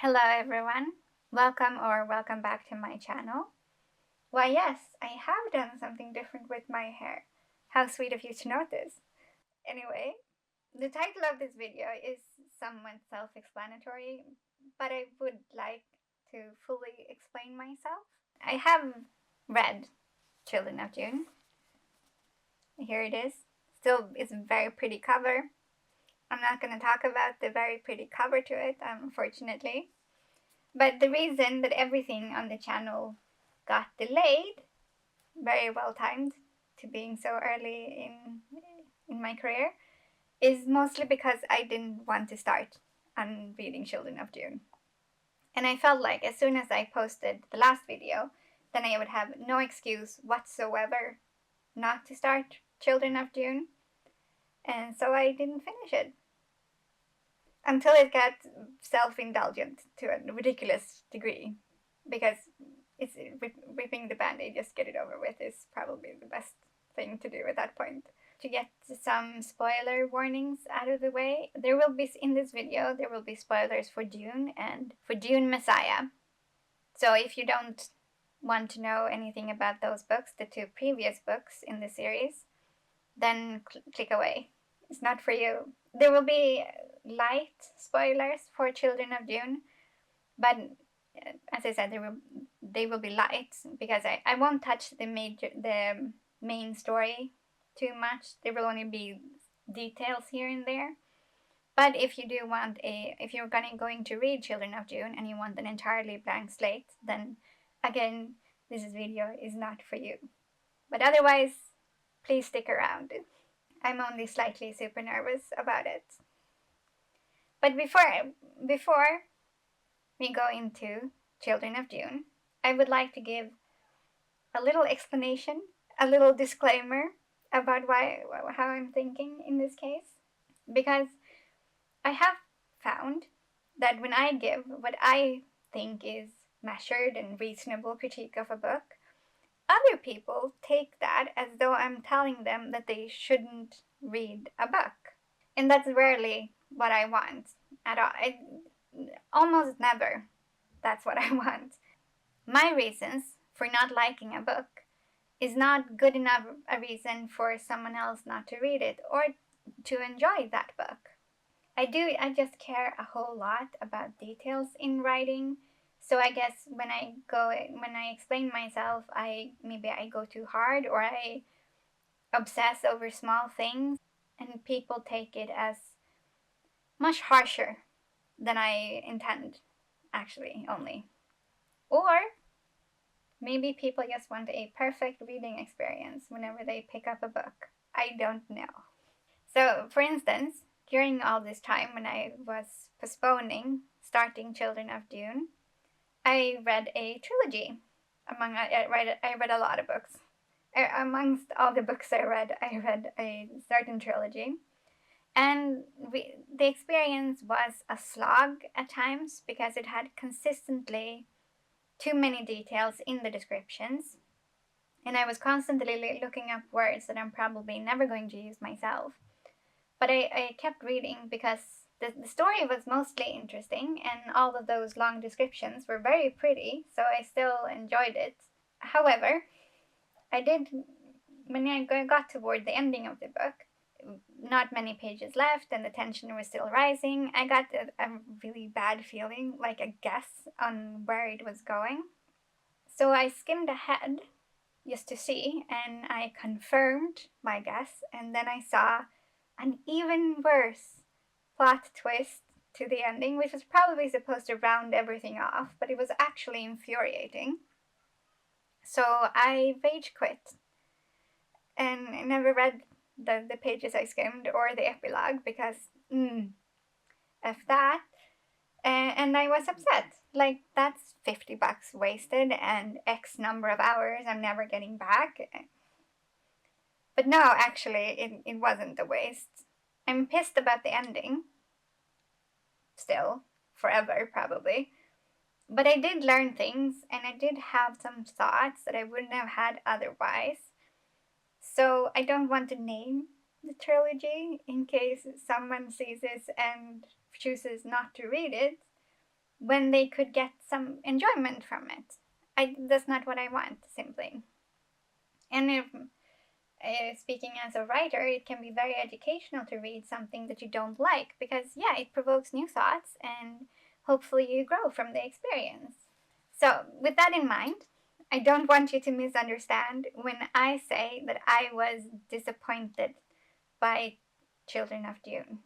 Hello everyone, welcome back to my channel. Why yes, I have done something different with my hair. How sweet of you to notice. Anyway, the title of this video is somewhat self-explanatory, but I would like to fully explain myself. I have read Children of Dune. Here it is. Still, it's a very pretty cover. I'm not going to talk about the very pretty cover to it, unfortunately. But the reason that everything on the channel got delayed, very well timed to being so early in my career, is mostly because I didn't want to start on reading Children of Dune. And I felt like as soon as I posted the last video, then I would have no excuse whatsoever not to start Children of Dune. And so I didn't finish it. Until it got self-indulgent to a ridiculous degree. Because it's ripping the band-aid, just get it over with, is probably the best thing to do at that point. To get some spoiler warnings out of the way, there will be, in this video, there will be spoilers for Dune and for Dune Messiah. So if you don't want to know anything about those books, the two previous books in the series, then click away. It's not for you. There will be light spoilers for Children of Dune, but as I said, they will be light because I won't touch the main story too much. There will only be details here and there. But if you do want if you're going to read Children of Dune and you want an entirely blank slate, then again, this video is not for you. But otherwise, please stick around. I'm only slightly super nervous about it. But before we go into Children of Dune, I would like to give a little explanation, a little disclaimer about how I'm thinking in this case. Because I have found that when I give what I think is measured and reasonable critique of a book, other people take that as though I'm telling them that they shouldn't read a book. And that's rarely what I want at all. Almost never that's what I want. My reasons for not liking a book is not good enough a reason for someone else not to read it or to enjoy that book. I just care a whole lot about details in writing. So I guess when I explain myself, maybe I go too hard or I obsess over small things, and people take it as much harsher than I intend, actually, only. Or maybe people just want a perfect reading experience whenever they pick up a book. I don't know. So, for instance, during all this time when I was postponing starting Children of Dune, I read a trilogy. I read a lot of books. Amongst all the books I read a certain trilogy. And the experience was a slog at times because it had consistently too many details in the descriptions. And I was constantly looking up words that I'm probably never going to use myself. But I kept reading because the story was mostly interesting and all of those long descriptions were very pretty, so I still enjoyed it. However, when I got toward the ending of the book, not many pages left and the tension was still rising, I got a really bad feeling, like a guess on where it was going. So I skimmed ahead just to see, and I confirmed my guess, and then I saw an even worse plot twist to the ending, which was probably supposed to round everything off, but it was actually infuriating. So I rage quit and I never read the pages I skimmed or the epilogue because F that. And I was upset. Like, that's $50 wasted and X number of hours I'm never getting back. But no, actually, it wasn't a waste. I'm pissed about the ending. Still. Forever, probably. But I did learn things, and I did have some thoughts that I wouldn't have had otherwise. So I don't want to name the trilogy in case someone sees this and chooses not to read it. when they could get some enjoyment from it. That's not what I want, simply. And if, speaking as a writer, it can be very educational to read something that you don't like because, yeah, it provokes new thoughts and hopefully you grow from the experience. So, with that in mind, I don't want you to misunderstand when I say that I was disappointed by Children of Dune.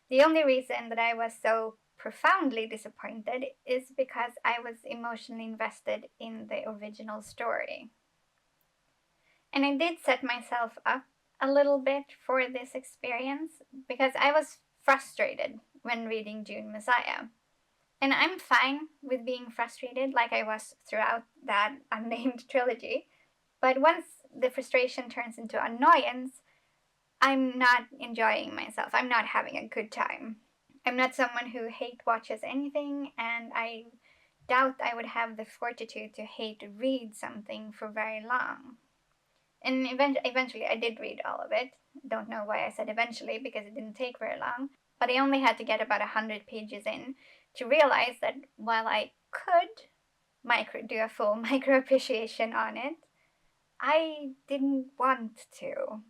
The only reason that I was so profoundly disappointed is because I was emotionally invested in the original story. And I did set myself up a little bit for this experience because I was frustrated when reading Dune Messiah. And I'm fine with being frustrated like I was throughout that unnamed trilogy. But once the frustration turns into annoyance, I'm not enjoying myself. I'm not having a good time. I'm not someone who hate watches anything, and I doubt I would have the fortitude to hate read something for very long. And eventually I did read all of it. Don't know why I said eventually because it didn't take very long. But I only had to get about 100 pages in to realize that while I could do a full micro appreciation on it, I didn't want to.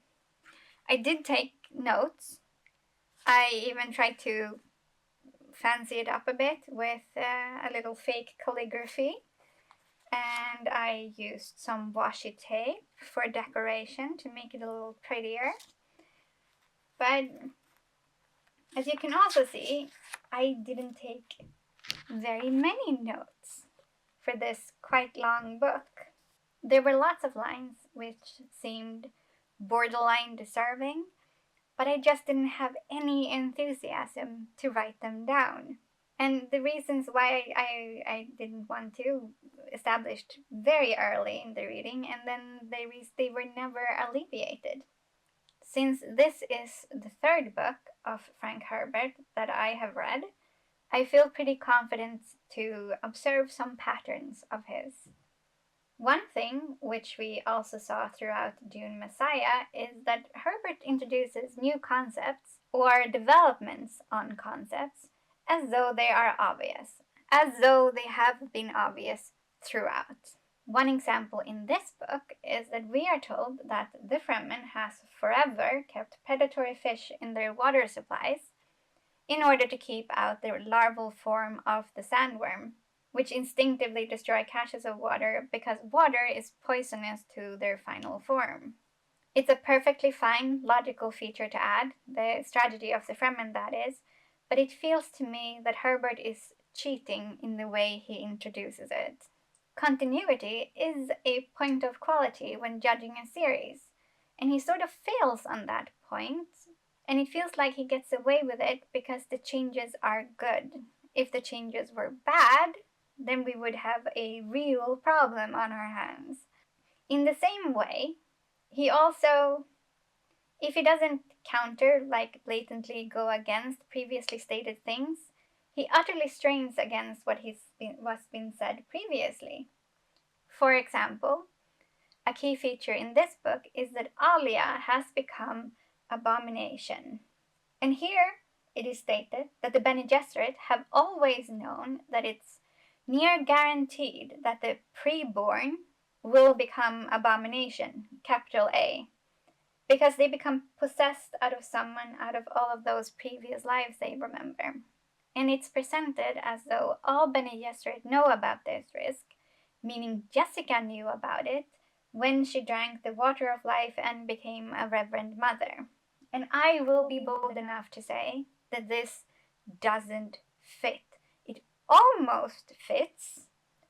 I did take notes. I even tried to fancy it up a bit with a little fake calligraphy. And I used some washi tape for decoration to make it a little prettier. But as you can also see, I didn't take very many notes for this quite long book. There were lots of lines which seemed borderline deserving, but I just didn't have any enthusiasm to write them down. And the reasons why I didn't want to established very early in the reading, and then they were never alleviated. Since this is the third book of Frank Herbert that I have read, I feel pretty confident to observe some patterns of his. One thing, which we also saw throughout Dune Messiah, is that Herbert introduces new concepts or developments on concepts as though they are obvious, as though they have been obvious throughout. One example in this book is that we are told that the Fremen has forever kept predatory fish in their water supplies in order to keep out the larval form of the sandworm, which instinctively destroy caches of water because water is poisonous to their final form. It's a perfectly fine logical feature to add, the strategy of the Fremen that is, but it feels to me that Herbert is cheating in the way he introduces it. Continuity is a point of quality when judging a series, and he sort of fails on that point, and it feels like he gets away with it because the changes are good. If the changes were bad, then we would have a real problem on our hands. In the same way, he also, if he doesn't counter, like blatantly go against previously stated things, he utterly strains against what's been said previously. For example, a key feature in this book is that Alia has become abomination. And here it is stated that the Bene Gesserit have always known that it's near guaranteed that the preborn will become abomination, capital A, because they become possessed out of someone out of all of those previous lives they remember. And it's presented as though all Bene Gesserit know about this risk, meaning Jessica knew about it when she drank the water of life and became a Reverend Mother. And I will be bold enough to say that this doesn't fit. It almost fits,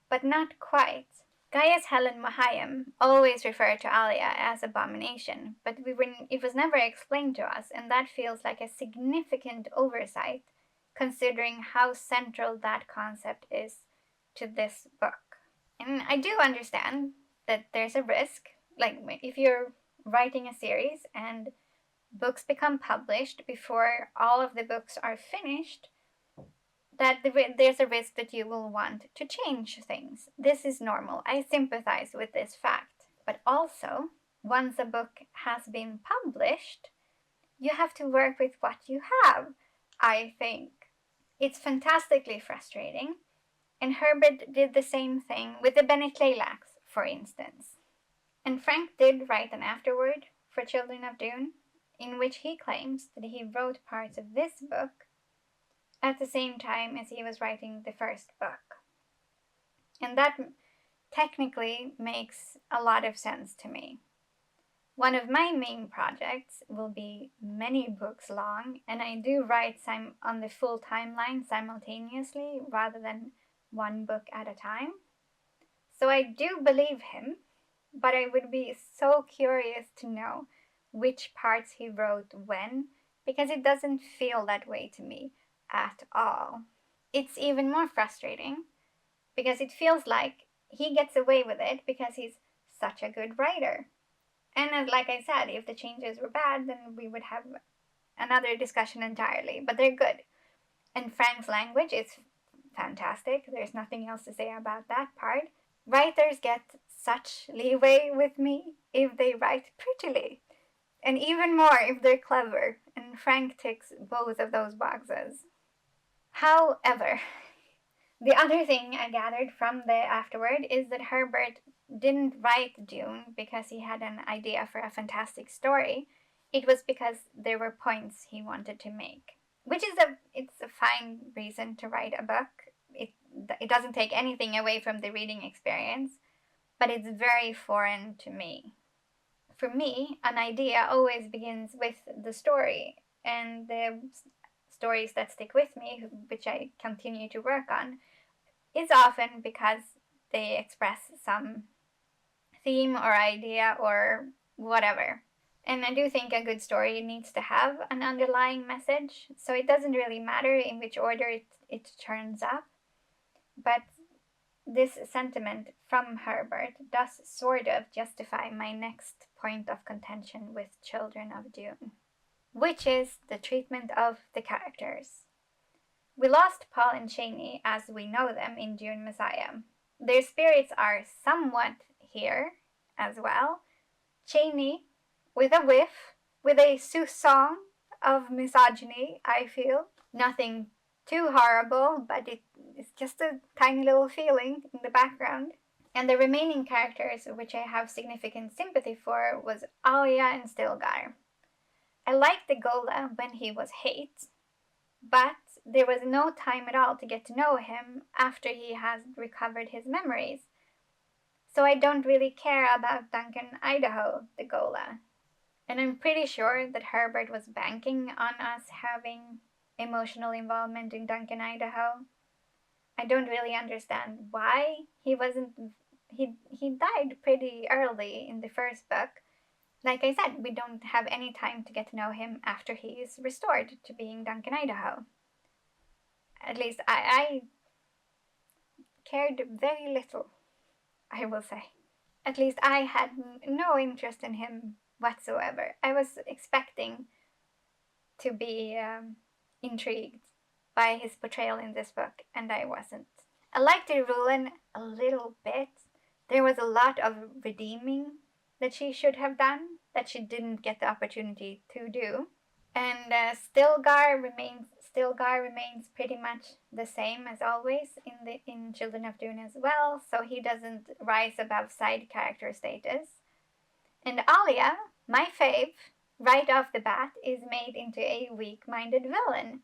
but not quite. Gaius Helen Mahayam always referred to Alia as abomination, but it was never explained to us, and that feels like a significant oversight considering how central that concept is to this book. And I do understand that there's a risk, like if you're writing a series and books become published before all of the books are finished, that there's a risk that you will want to change things. This is normal. I sympathize with this fact. But also, once a book has been published, you have to work with what you have, I think. It's fantastically frustrating, and Herbert did the same thing with the Bene Claylax, for instance. And Frank did write an afterword for Children of Dune, in which he claims that he wrote parts of this book at the same time as he was writing the first book. And that technically makes a lot of sense to me. One of my main projects will be many books long, and I do write on the full timeline simultaneously rather than one book at a time. So I do believe him, but I would be so curious to know which parts he wrote when, because it doesn't feel that way to me at all. It's even more frustrating because it feels like he gets away with it because he's such a good writer. And as like I said, if the changes were bad, then we would have another discussion entirely. But they're good. And Frank's language is fantastic. There's nothing else to say about that part. Writers get such leeway with me if they write prettily. And even more if they're clever. And Frank ticks both of those boxes. However, the other thing I gathered from the afterword is that Herbert didn't write Dune because he had an idea for a fantastic story. It was because there were points he wanted to make, which is it's a fine reason to write a book. It doesn't take anything away from the reading experience, but it's very foreign to me. For me, an idea always begins with the story, and the stories that stick with me, which I continue to work on, is often because they express some theme or idea or whatever. And I do think a good story needs to have an underlying message, so it doesn't really matter in which order it turns up. But this sentiment from Herbert does sort of justify my next point of contention with Children of Dune, which is the treatment of the characters. We lost Paul and Chani as we know them in Dune Messiah. Their spirits are somewhat here as well. Chani, with a whiff, with a soupçon of misogyny, I feel. Nothing too horrible, but it's just a tiny little feeling in the background. And the remaining characters, which I have significant sympathy for, was Alia and Stilgar. I liked the Gola when he was hate, but there was no time at all to get to know him after he has recovered his memories. So I don't really care about Duncan Idaho, the Gola. And I'm pretty sure that Herbert was banking on us having emotional involvement in Duncan Idaho. I don't really understand why he wasn't. He died pretty early in the first book. Like I said, we don't have any time to get to know him after he is restored to being Duncan Idaho. At least I cared very little, I will say. At least I had no interest in him whatsoever. I was expecting to be intrigued by his portrayal in this book, and I wasn't. I liked Irulan a little bit. There was a lot of redeeming that she should have done that she didn't get the opportunity to do. And Stilgar remains pretty much the same as always in Children of Dune as well, so he doesn't rise above side character status. And Alia, my fave, right off the bat, is made into a weak-minded villain.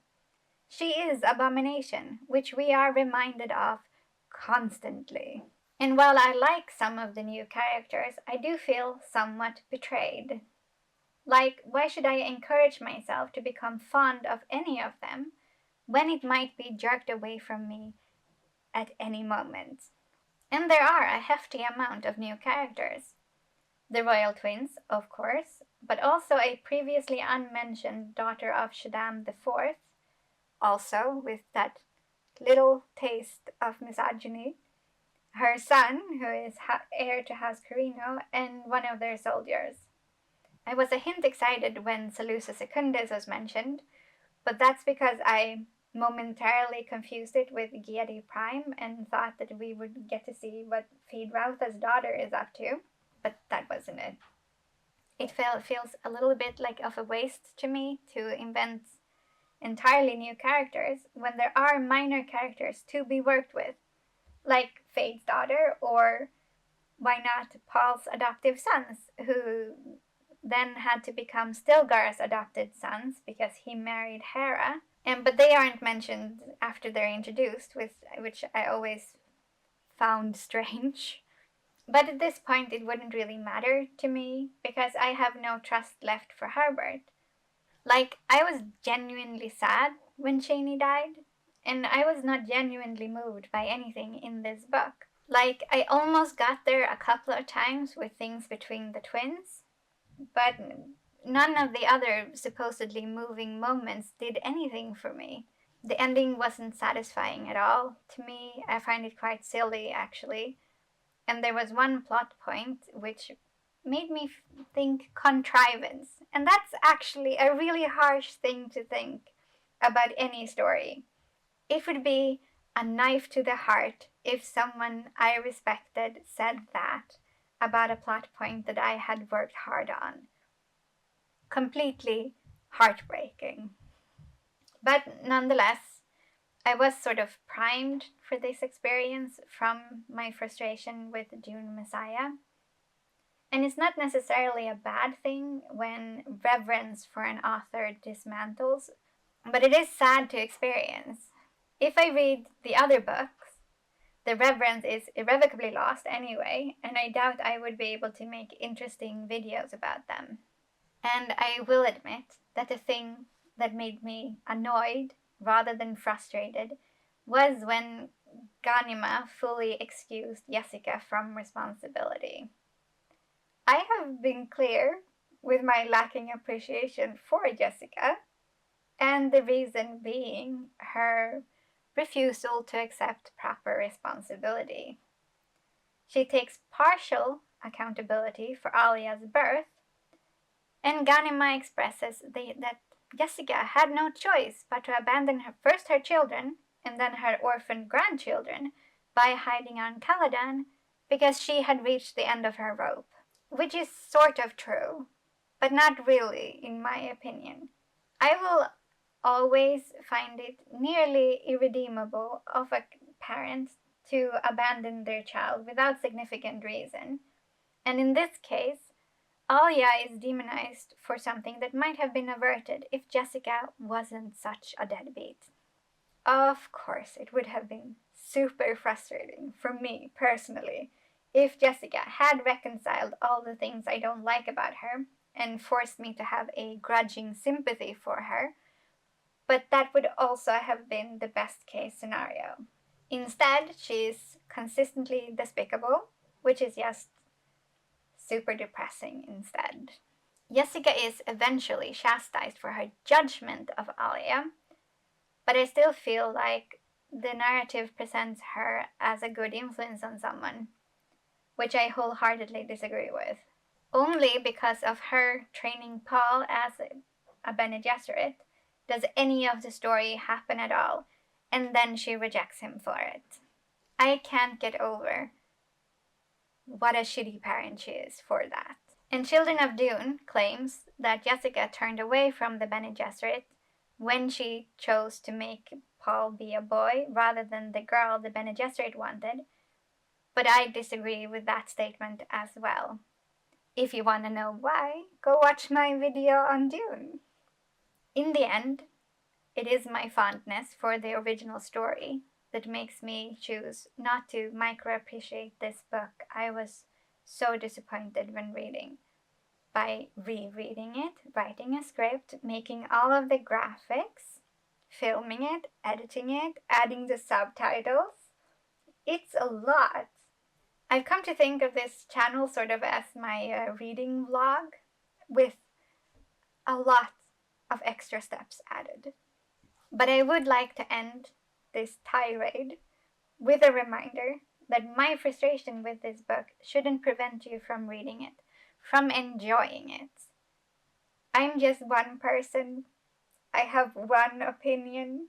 She is Abomination, which we are reminded of constantly. And while I like some of the new characters, I do feel somewhat betrayed. Like, why should I encourage myself to become fond of any of them when it might be jerked away from me at any moment? And there are a hefty amount of new characters. The royal twins, of course, but also a previously unmentioned daughter of Shaddam IV, also with that little taste of misogyny, her son, who is heir to House Carino, and one of their soldiers. I was a hint excited when Salusa Secundus was mentioned, but that's because I momentarily confused it with Giadi Prime and thought that we would get to see what Feyd-Rautha's daughter is up to, but that wasn't it. It feels a little bit like of a waste to me to invent entirely new characters when there are minor characters to be worked with, like Fade's daughter, or why not Paul's adoptive sons, who then had to become Stilgar's adopted sons because he married Hera. But they aren't mentioned after they're introduced, which I always found strange. But at this point, it wouldn't really matter to me because I have no trust left for Herbert. Like, I was genuinely sad when Cheney died, and I was not genuinely moved by anything in this book. Like, I almost got there a couple of times with things between the twins, but none of the other supposedly moving moments did anything for me. The ending wasn't satisfying at all to me. I find it quite silly, actually. And there was one plot point which made me think contrivance. And that's actually a really harsh thing to think about any story. It would be a knife to the heart if someone I respected said that about a plot point that I had worked hard on. Completely heartbreaking. But nonetheless, I was sort of primed for this experience from my frustration with Dune Messiah. And it's not necessarily a bad thing when reverence for an author dismantles, but it is sad to experience. If I read the other books, the reverence is irrevocably lost anyway, and I doubt I would be able to make interesting videos about them. And I will admit that the thing that made me annoyed rather than frustrated was when Ganima fully excused Jessica from responsibility. I have been clear with my lacking appreciation for Jessica, and the reason being her refusal to accept proper responsibility. She takes partial accountability for Alia's birth, and Ganima expresses that Jessica had no choice but to abandon her children and then her orphaned grandchildren by hiding on Caladan because she had reached the end of her rope. Which is sort of true, but not really, in my opinion. I will always find it nearly irredeemable of a parent to abandon their child without significant reason. And in this case, Alia is demonized for something that might have been averted if Jessica wasn't such a deadbeat. Of course, it would have been super frustrating for me personally if Jessica had reconciled all the things I don't like about her and forced me to have a grudging sympathy for her, but that would also have been the best case scenario. Instead, she's consistently despicable, which is just super depressing instead. Jessica is eventually chastised for her judgment of Alia, but I still feel like the narrative presents her as a good influence on someone, which I wholeheartedly disagree with. Only because of her training Paul as a Bene Gesserit does any of the story happen at all, and then she rejects him for it. I can't get over what a shitty parent she is for that. And Children of Dune claims that Jessica turned away from the Bene Gesserit when she chose to make Paul be a boy rather than the girl the Bene Gesserit wanted, but I disagree with that statement as well. If you want to know why, go watch my video on Dune. In the end, it is my fondness for the original story that makes me choose not to micro-appreciate this book I was so disappointed when reading. By rereading it, writing a script, making all of the graphics, filming it, editing it, adding the subtitles. It's a lot. I've come to think of this channel sort of as my reading vlog with a lot of extra steps added. But I would like to end this tirade with a reminder that my frustration with this book shouldn't prevent you from reading it, from enjoying it. I'm just one person. I have one opinion.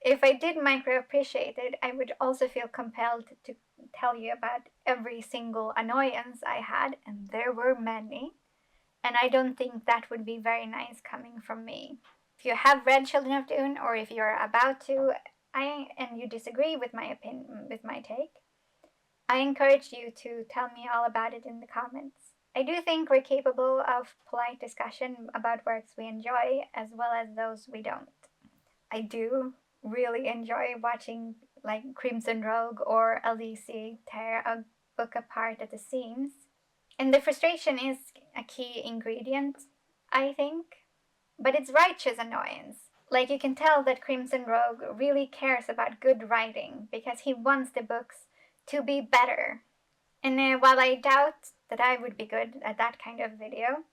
If I did micro appreciate it, I would also feel compelled to tell you about every single annoyance I had, and there were many. And I don't think that would be very nice coming from me. If you have read Children of Dune, or if you're about to, and you disagree with my opinion, with my take, I encourage you to tell me all about it in the comments. I do think we're capable of polite discussion about works we enjoy as well as those we don't. I do really enjoy watching like Crimson Rogue or Alice tear a book apart at the seams. And the frustration is a key ingredient, I think, but it's righteous annoyance. Like you can tell that Crimson Rogue really cares about good writing because he wants the books to be better. And while I doubt that I would be good at that kind of video,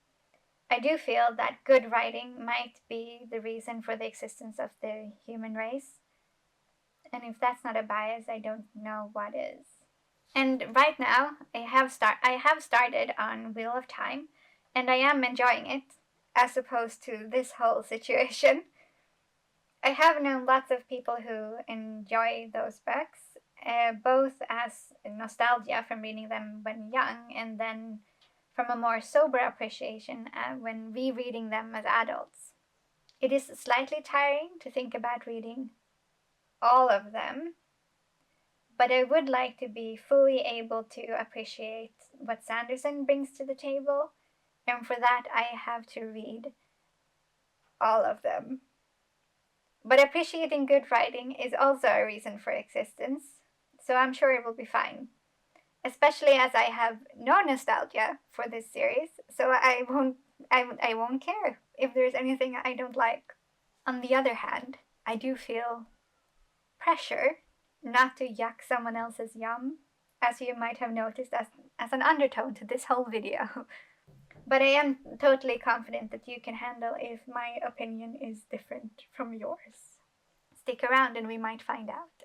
I do feel that good writing might be the reason for the existence of the human race. And if that's not a bias, I don't know what is. And right now, I have started on Wheel of Time, and I am enjoying it, as opposed to this whole situation. I have known lots of people who enjoy those books, both as nostalgia from reading them when young, and then from a more sober appreciation when rereading them as adults. It is slightly tiring to think about reading all of them, but I would like to be fully able to appreciate what Sanderson brings to the table, and for that I have to read all of them. But appreciating good writing is also a reason for existence, so I'm sure it will be fine. Especially as I have no nostalgia for this series, so I won't care if there's anything I don't like. On the other hand, I do feel pressure not to yuck someone else's yum, as you might have noticed as an undertone to this whole video. But I am totally confident that you can handle if my opinion is different from yours. Stick around and we might find out.